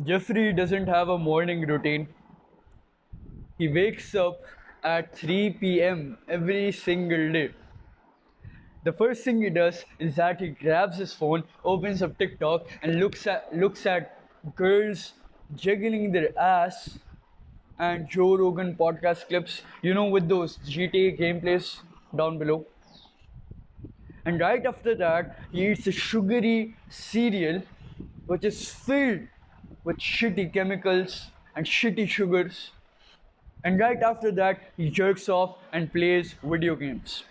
Jeffrey doesn't have a morning routine. He wakes up at 3 p.m. every single day. The first thing he does is that he grabs his phone, opens up TikTok, and looks at girls jiggling their ass and Joe Rogan podcast clips, with those GTA gameplays down below. And right after that, he eats a sugary cereal which is filled with shitty chemicals and shitty sugars. And right after that, he jerks off and plays video games.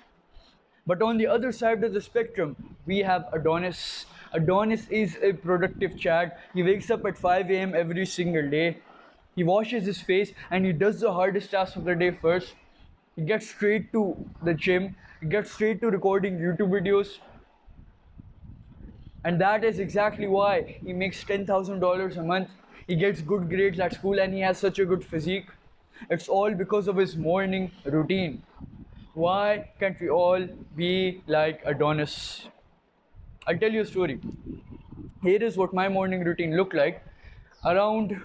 But on the other side of the spectrum, we have Adonis. Adonis is a productive chad. He wakes up at 5 a.m. every single day. He washes his face and he does the hardest task of the day first. He gets straight to the gym. He gets straight to recording YouTube videos. And that is exactly why he makes $10,000 a month. He gets good grades at school and he has such a good physique. It's all because of his morning routine. Why can't we all be like Adonis? I'll tell you a story. Here is what my morning routine looked like around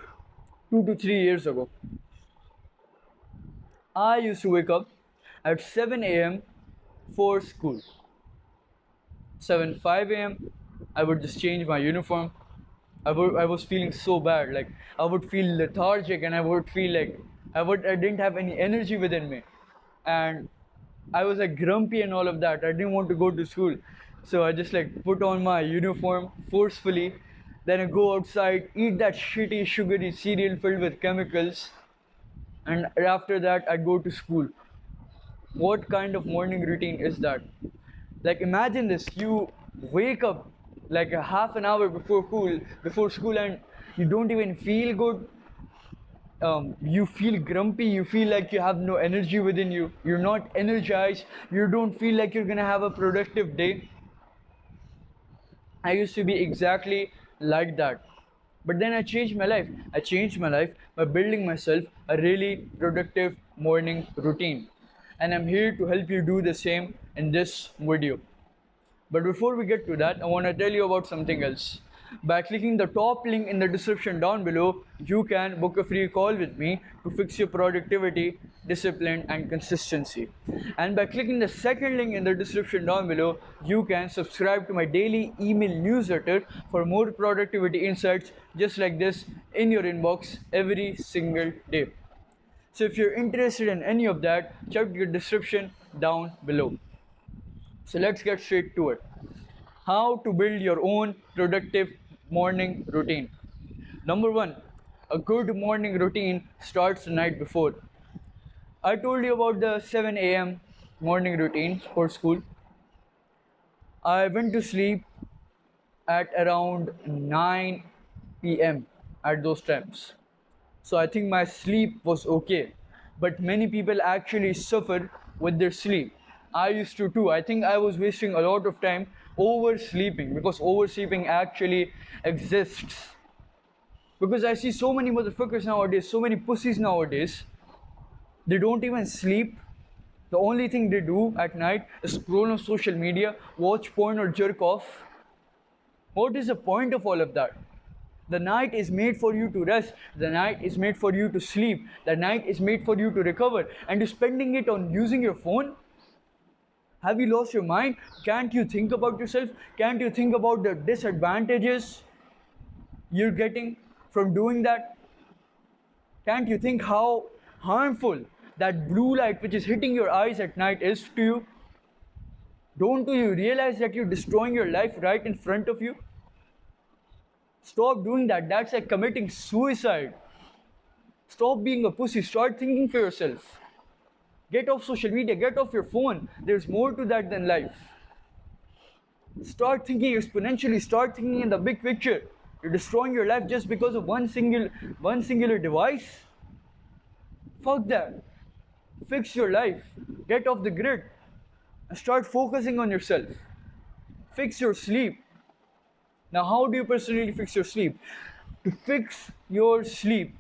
2 to 3 years ago. I used to wake up at 7 a.m. for school. 7:05 a.m. I would just change my uniform. I was feeling so bad. Like I would feel lethargic and I would feel like I didn't have any energy within me. And I was like grumpy and all of that. I didn't want to go to school. So I just like put on my uniform forcefully. Then I go outside, eat that shitty sugary cereal filled with chemicals, and after that I go to school. What kind of morning routine is that? Like imagine this, you wake up like a half an hour before school and you don't even feel good. You feel grumpy, you feel like you have no energy within you, you're not energized, you don't feel like you're gonna have a productive day. I used to be exactly like that. But then I changed my life. I changed my life by building myself a really productive morning routine. And I'm here to help you do the same in this video. But before we get to that, I want to tell you about something else. By clicking the top link in the description down below, you can book a free call with me to fix your productivity, discipline, and consistency. And by clicking the second link in the description down below, you can subscribe to my daily email newsletter for more productivity insights just like this in your inbox every single day. So if you're interested in any of that, check the description down below. So let's get straight to it. How to build your own productive morning routine. Number one, a good morning routine starts the night before. I told you about the 7 a.m. morning routine for school. I went to sleep at around 9 p.m. at those times. So I think my sleep was okay. But many people actually suffer with their sleep. I used to too. I think I was wasting a lot of time oversleeping because oversleeping actually exists. Because I see so many motherfuckers nowadays, so many pussies nowadays, they don't even sleep. The only thing they do at night is scroll on social media, watch porn, or jerk off. What is the point of all of that? The night is made for you to rest. The night is made for you to sleep. The night is made for you to recover. And you're spending it on using your phone? Have you lost your mind? Can't you think about yourself? Can't you think about the disadvantages you're getting from doing that? Can't you think how harmful that blue light which is hitting your eyes at night is to you? Don't you realize that you're destroying your life right in front of you? Stop doing that. That's like committing suicide. Stop being a pussy. Start thinking for yourself. Get off social media. Get off your phone. There's more to that than life. Start thinking exponentially. Start thinking in the big picture. You're destroying your life just because of one singular device. Fuck that. Fix your life. Get off the grid. And start focusing on yourself. Fix your sleep. Now, how do you personally fix your sleep? To fix your sleep,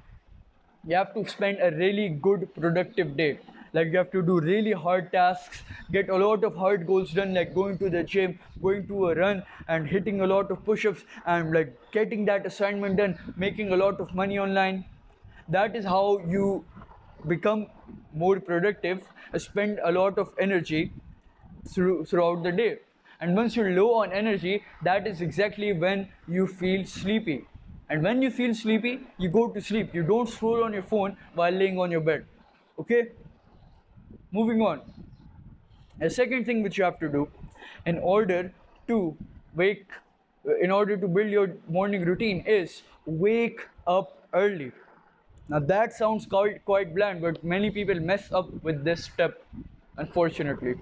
you have to spend a really good productive day. Like you have to do really hard tasks, get a lot of hard goals done, like going to the gym, going to a run, and hitting a lot of push-ups, and like getting that assignment done, making a lot of money online. That is how you become more productive, spend a lot of energy throughout the day. And once you're low on energy, that is exactly when you feel sleepy. And when you feel sleepy, you go to sleep. You don't scroll on your phone while laying on your bed. Okay? Moving on. A second thing which you have to do in order to wake, in order to build your morning routine is wake up early. Now that sounds quite bland, but many people mess up with this step, unfortunately.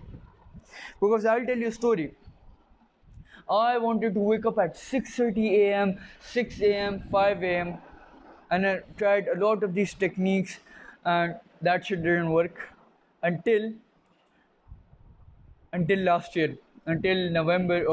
Because I'll tell you a story. I wanted to wake up at 6:30 a.m., 6 a.m., 5 a.m., and I tried a lot of these techniques, and that shit didn't work until last year, until November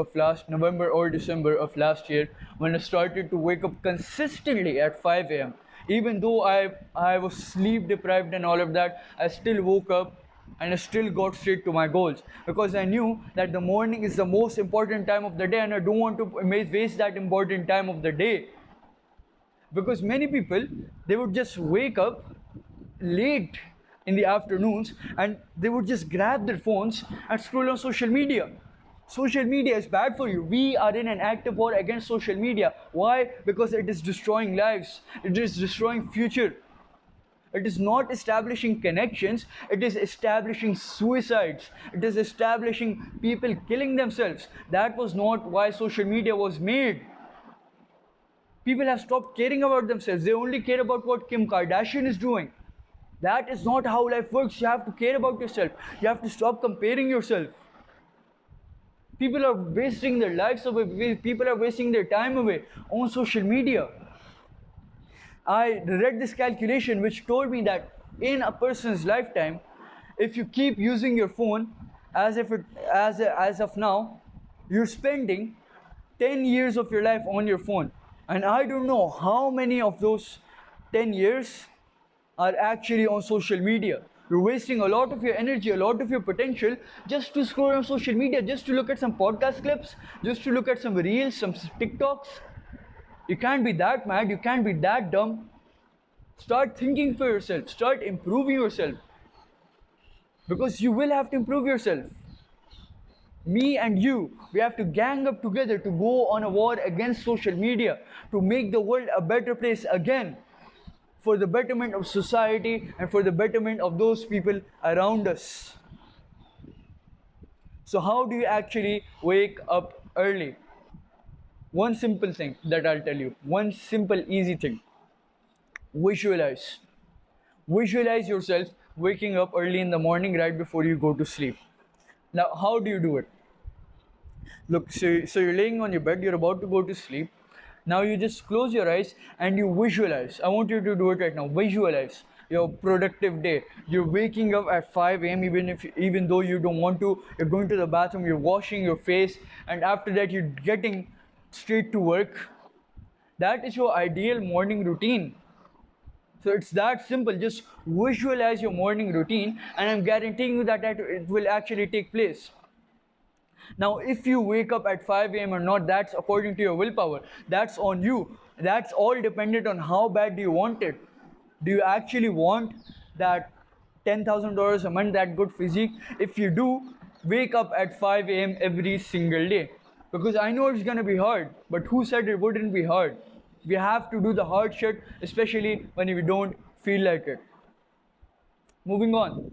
or December of last year, when I started to wake up consistently at 5 a.m. Even though I was sleep deprived and all of that, I still woke up and I still got straight to my goals, because I knew that the morning is the most important time of the day, and I don't want to waste that important time of the day. Because many people, they would just wake up late in the afternoons and they would just grab their phones and scroll on social media. Social media is bad for you. We are in an active war against social media. Why? Because it is destroying lives, it is destroying future. It is not establishing connections, it is establishing suicides, it is establishing people killing themselves. That was not why social media was made. People have stopped caring about themselves. They only care about what Kim Kardashian is doing. That is not how life works. You have to care about yourself. You have to stop comparing yourself. People are wasting their lives away. People are wasting their time away on social media. I read this calculation which told me that in a person's lifetime, if you keep using your phone as of now, you're spending 10 years of your life on your phone. And I don't know how many of those 10 years are actually on social media. You're wasting a lot of your energy, a lot of your potential just to scroll on social media, just to look at some podcast clips, just to look at some reels, some TikToks. You can't be that mad, you can't be that dumb. Start thinking for yourself, start improving yourself. Because you will have to improve yourself. Me and you, we have to gang up together to go on a war against social media, to make the world a better place again, for the betterment of society and for the betterment of those people around us. So how do you actually wake up early? One simple thing that I'll tell you, one simple easy thing. Visualize. Visualize yourself waking up early in the morning right before you go to sleep. Now, how do you do it? Look, so you're laying on your bed, you're about to go to sleep. Now you just close your eyes and you visualize. I want you to do it right now. Visualize your productive day. You're waking up at 5 a.m. even though you don't want to. You're going to the bathroom, you're washing your face, and after that you're getting straight to work. That is your ideal morning routine. So it's that simple. Just visualize your morning routine, and I'm guaranteeing you that it will actually take place. Now, if you wake up at 5 a.m. or not, that's according to your willpower. That's on you. That's all dependent on how bad do you want it. Do you actually want that $10,000 a month, that good physique? If you do, wake up at 5 a.m. every single day. Because I know it's gonna be hard, but who said it wouldn't be hard? We have to do the hard shit, especially when we don't feel like it. Moving on.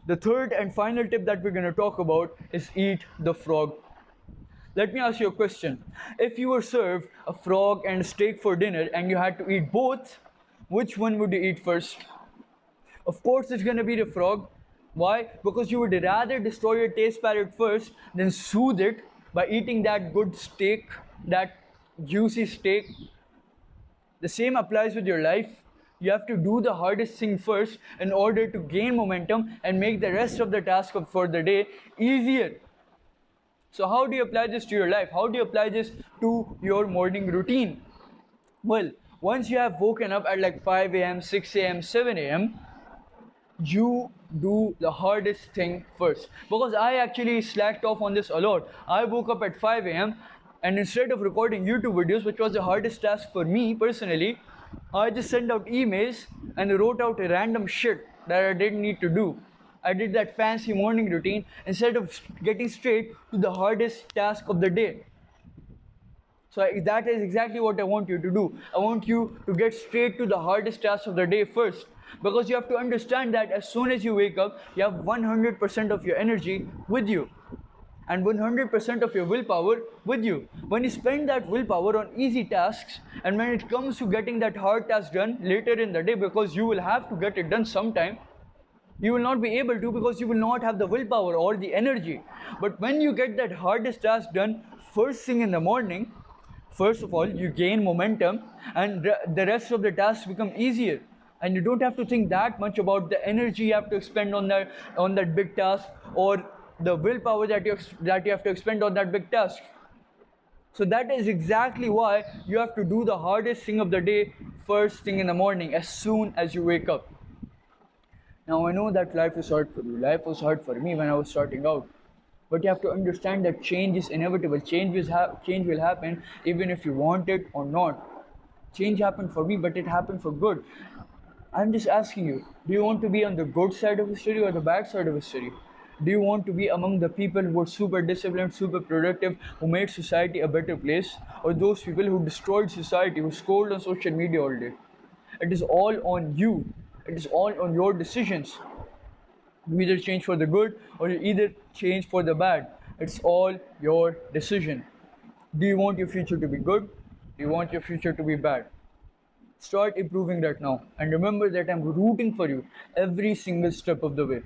The third and final tip that we're going to talk about is eat the frog. Let me ask you a question. If you were served a frog and a steak for dinner and you had to eat both, which one would you eat first? Of course it's going to be the frog. Why? Because you would rather destroy your taste palette first than soothe it by eating that good steak, that juicy steak. The same applies with your life. You have to do the hardest thing first in order to gain momentum and make the rest of the task for the day easier. So how do you apply this to your life? How do you apply this to your morning routine? Well, once you have woken up at like 5 a.m., 6 a.m., 7 a.m., you do the hardest thing first. Because I actually slacked off on this a lot. I woke up at 5 a.m. and instead of recording YouTube videos, which was the hardest task for me personally, I just sent out emails and wrote out a random shit that I didn't need to do. I did that fancy morning routine instead of getting straight to the hardest task of the day. So that is exactly what I want you to do. I want you to get straight to the hardest task of the day first. Because you have to understand that as soon as you wake up, you have 100% of your energy with you. And 100% of your willpower with you. When you spend that willpower on easy tasks, and when it comes to getting that hard task done later in the day, because you will have to get it done sometime, you will not be able to because you will not have the willpower or the energy. But when you get that hardest task done first thing in the morning, first of all, you gain momentum and the rest of the tasks become easier. And you don't have to think that much about the energy you have to expend on that big task, or the willpower that you have to expend on that big task. So that is exactly why you have to do the hardest thing of the day first thing in the morning, as soon as you wake up. Now I know that life is hard for you. Life was hard for me when I was starting out. But you have to understand that change is inevitable. Change will happen even if you want it or not. Change happened for me, but it happened for good. I'm just asking you, do you want to be on the good side of history or the bad side of history? Do you want to be among the people who were super disciplined, super productive, who made society a better place? Or those people who destroyed society, who scrolled on social media all day? It is all on you. It is all on your decisions. You either change for the good or you either change for the bad. It's all your decision. Do you want your future to be good? Do you want your future to be bad? Start improving that now. And remember that I'm rooting for you every single step of the way.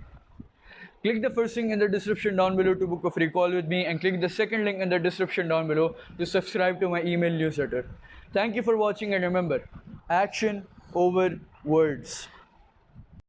Click the first link in the description down below to book a free call with me, and click the second link in the description down below to subscribe to my email newsletter. Thank you for watching, and remember, action over words.